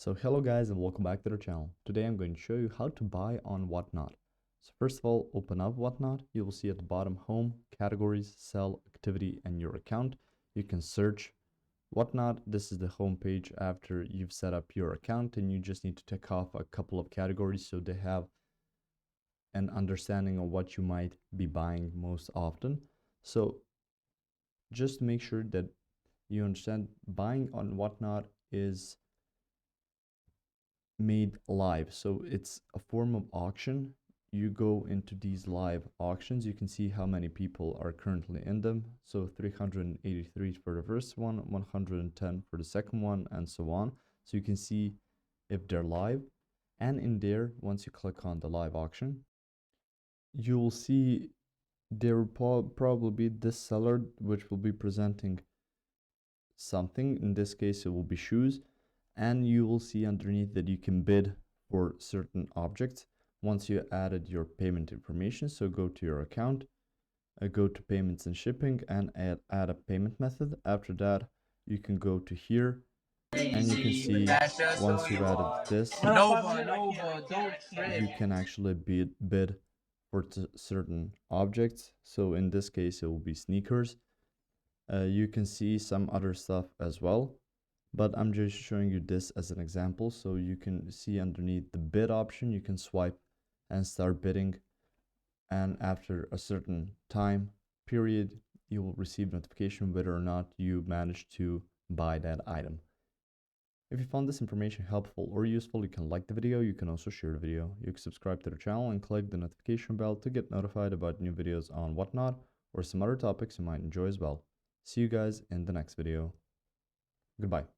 So hello guys and welcome back to the channel. Today I'm going to show you how to buy on Whatnot. So first of all, open up Whatnot. You will see at the bottom home, categories, sell, activity, and your account. You can search Whatnot. This is the home page after you've set up your account, and you just need to tick off a couple of categories so they have an understanding of what you might be buying most often. So just make sure that you understand buying on Whatnot is made live, so it's a form of auction. You go into these live auctions, you can see how many people are currently in them. So 383 for the first one, 110 for the second one, and so on. So you can see if they're live, and in there, once you click on the live auction, you will see there will probably be this seller which will be presenting something. In this case it will be shoes, and you will see underneath that you can bid for certain objects once you added your payment information. So go to your account, go to payments and shipping, and add a payment method. After that, you can go to here, and you can see once you've added this, you can actually bid for certain objects. So in this case it will be sneakers. You can see some other stuff as well, but I'm just showing you this as an example. So you can see underneath the bid option, you can swipe and start bidding, and after a certain time period you will receive notification whether or not you managed to buy that item. If you found this information helpful or useful, you can like the video. You can also share the video. You can subscribe to the channel and click the notification bell to get notified about new videos on Whatnot or some other topics you might enjoy as well. See you guys in the next video. Goodbye.